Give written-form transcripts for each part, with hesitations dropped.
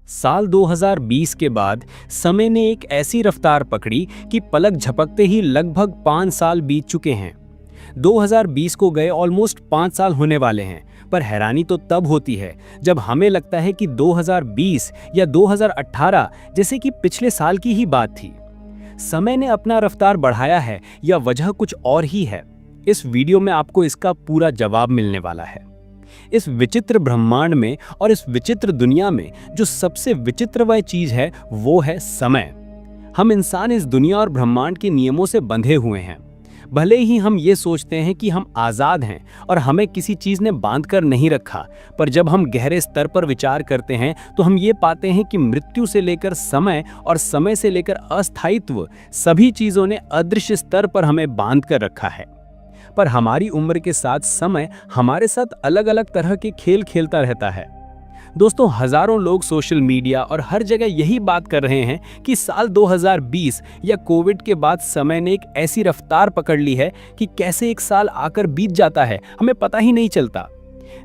साल 2020 के बाद समय ने एक ऐसी रफ्तार पकड़ी कि पलक झपकते ही लगभग 5 साल बीत चुके हैं। 2020 को गए ऑलमोस्ट 5 साल होने वाले हैं, पर हैरानी तो तब होती है जब हमें लगता है कि 2020 या 2018 जैसे कि पिछले साल की ही बात थी। समय ने अपना रफ्तार बढ़ाया है या वजह कुछ और ही है? इस वीडियो में आपको इसका पूरा जवाब मिलने वाला है। इस विचित्र ब्रह्मांड में और इस विचित्र दुनिया में जो सबसे विचित्र वह चीज है वो है समय। हम इंसान इस दुनिया और ब्रह्मांड के नियमों से बंधे हुए हैं। भले ही हम ये सोचते हैं कि हम आजाद हैं और हमें किसी चीज ने बांध कर नहीं रखा, पर जब हम गहरे स्तर पर विचार करते हैं तो हम ये पाते हैं कि मृत्यु से लेकर समय और समय से लेकर अस्थायित्व, सभी चीजों ने अदृश्य स्तर पर हमें बांध कर रखा है। पर हमारी उम्र के साथ समय हमारे साथ अलग अलग तरह के खेल खेलता रहता है। दोस्तों, हजारों लोग सोशल मीडिया और हर जगह यही बात कर रहे हैं कि साल 2020 या कोविड के बाद समय ने एक ऐसी रफ्तार पकड़ ली है कि कैसे एक साल आकर बीत जाता है हमें पता ही नहीं चलता।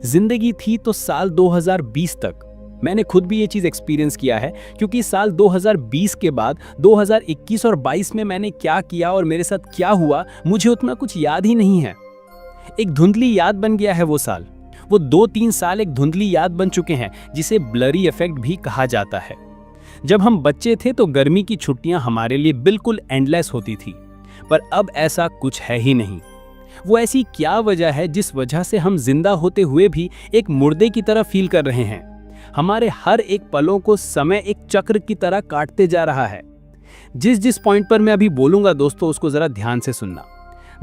जिंदगी थी तो साल 2020 तक। मैंने खुद भी ये चीज़ एक्सपीरियंस किया है, क्योंकि साल 2020 के बाद 2021 और 22 में मैंने क्या किया और मेरे साथ क्या हुआ मुझे उतना कुछ याद ही नहीं है। एक धुंधली याद बन गया है वो साल। वो 2-3 साल एक धुंधली याद बन चुके हैं, जिसे ब्लरी इफेक्ट भी कहा जाता है। जब हम बच्चे थे तो गर्मी की छुट्टियां हमारे लिए बिल्कुल एंडलेस होती थी, पर अब ऐसा कुछ है ही नहीं। वो ऐसी क्या वजह है जिस वजह से हम जिंदा होते हुए भी एक मुर्दे की तरह फील कर रहे हैं? हमारे हर एक पलों को समय एक चक्र की तरह काटते जा रहा है। जिस पॉइंट पर मैं अभी बोलूंगा दोस्तों, उसको जरा ध्यान से सुनना।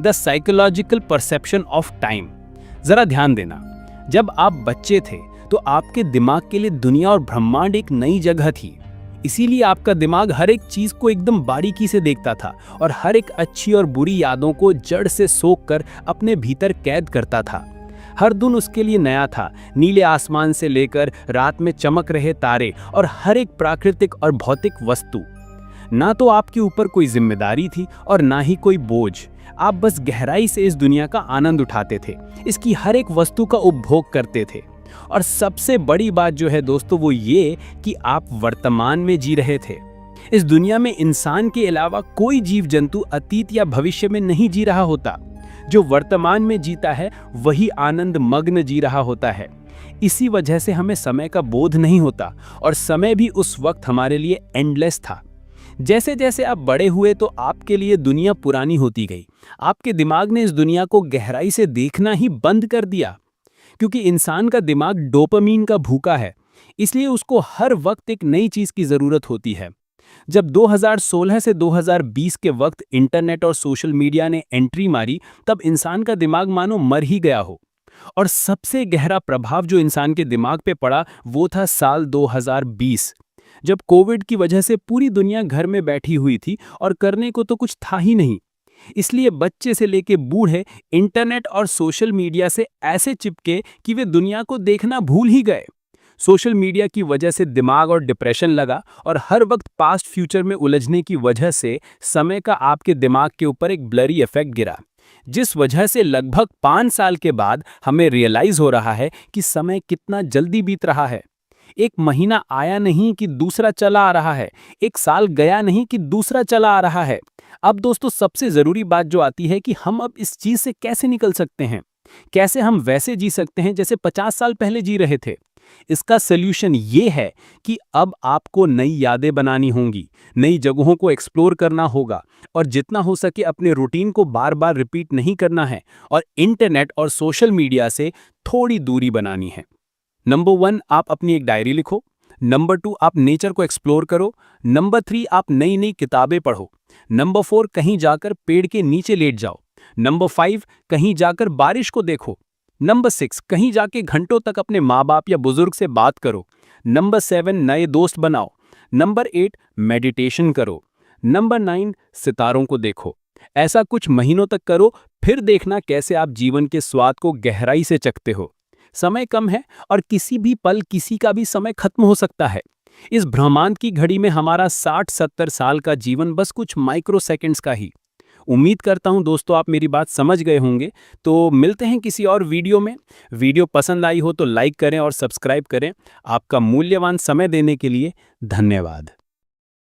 The psychological perception of time. जरा ध्यान देना। जब आप बच्चे थे तो आपके दिमाग के लिए दुनिया और ब्रह्मांड एक नई जगह थी। इसीलिए आपका दिमाग हर एक चीज को एकदम बारीकी से देखता था और हर एक अच्छी और बुरी यादों को जड़ से सोख कर अपने भीतर कैद करता था। हर दिन उसके लिए नया था, नीले आसमान से लेकर रात में चमक रहे तारे और हर एक प्राकृतिक और भौतिक वस्तु। ना तो आपके ऊपर कोई जिम्मेदारी थी और ना ही कोई बोझ। आप बस गहराई से इस दुनिया का आनंद उठाते थे, इसकी हर एक वस्तु का उपभोग करते थे। और सबसे बड़ी बात जो है दोस्तों, वो ये कि आप वर्तमान में जी रहे थे। इस दुनिया में इंसान के अलावा कोई जीव जंतु अतीत या भविष्य में नहीं जी रहा होता। जो वर्तमान में जीता है वही आनंद मग्न जी रहा होता है। इसी वजह से हमें समय का बोध नहीं होता और समय भी उस वक्त हमारे लिए एंडलेस था। जैसे जैसे आप बड़े हुए तो आपके लिए दुनिया पुरानी होती गई। आपके दिमाग ने इस दुनिया को गहराई से देखना ही बंद कर दिया, क्योंकि इंसान का दिमाग डोपामीन का भूखा है, इसलिए उसको हर वक्त एक नई चीज की जरूरत होती है। जब 2016 से 2020 के वक्त इंटरनेट और सोशल मीडिया ने एंट्री मारी, तब इंसान का दिमाग मानो मर ही गया हो। और सबसे गहरा प्रभाव जो इंसान के दिमाग पे पड़ा वो था साल 2020, जब कोविड की वजह से पूरी दुनिया घर में बैठी हुई थी और करने को तो कुछ था ही नहीं। इसलिए बच्चे से लेके बूढ़े इंटरनेट और सोशल मीडिया से ऐसे चिपके कि वे दुनिया को देखना भूल ही गए। सोशल मीडिया की वजह से दिमाग और डिप्रेशन लगा और हर वक्त पास्ट फ्यूचर में उलझने की वजह से समय का आपके दिमाग के ऊपर एक ब्लरी इफेक्ट गिरा, जिस वजह से लगभग 5 साल के बाद हमें रियलाइज हो रहा है कि समय कितना जल्दी बीत रहा है। एक महीना आया नहीं कि दूसरा चला आ रहा है, एक साल गया नहीं कि दूसरा चला आ रहा है। अब दोस्तों, सबसे जरूरी बात जो आती है कि हम अब इस चीज से कैसे निकल सकते हैं? कैसे हम वैसे जी सकते हैं जैसे 50 साल पहले जी रहे थे? इसका सल्यूशन ये है कि अब आपको नई यादें बनानी होंगी, नई जगहों को एक्सप्लोर करना होगा और जितना हो सके अपने रूटीन को बार बार रिपीट नहीं करना है और इंटरनेट और सोशल मीडिया से थोड़ी दूरी बनानी है। नंबर 1, आप अपनी एक डायरी लिखो। नंबर 2, आप नेचर को एक्सप्लोर करो। नंबर 3, आप नई नई किताबें पढ़ो। नंबर 4, कहीं जाकर पेड़ के नीचे लेट जाओ। नंबर 5, कहीं जाकर बारिश को देखो। नंबर 6, कहीं जाके घंटों तक अपने माँ बाप या बुजुर्ग से बात करो। नंबर 7, नए दोस्त बनाओ। नंबर 8, मेडिटेशन करो। नंबर 9, सितारों को देखो। ऐसा कुछ महीनों तक करो, फिर देखना कैसे आप जीवन के स्वाद को गहराई से चखते हो। समय कम है और किसी भी पल किसी का भी समय खत्म हो सकता है। इस ब्रह्मांड की घड़ी में हमारा 60-70 साल का जीवन बस कुछ माइक्रो सेकंड्स का ही। उम्मीद करता हूं दोस्तों आप मेरी बात समझ गए होंगे। तो मिलते हैं किसी और वीडियो में। वीडियो पसंद आई हो तो लाइक करें और सब्सक्राइब करें। आपका मूल्यवान समय देने के लिए धन्यवाद।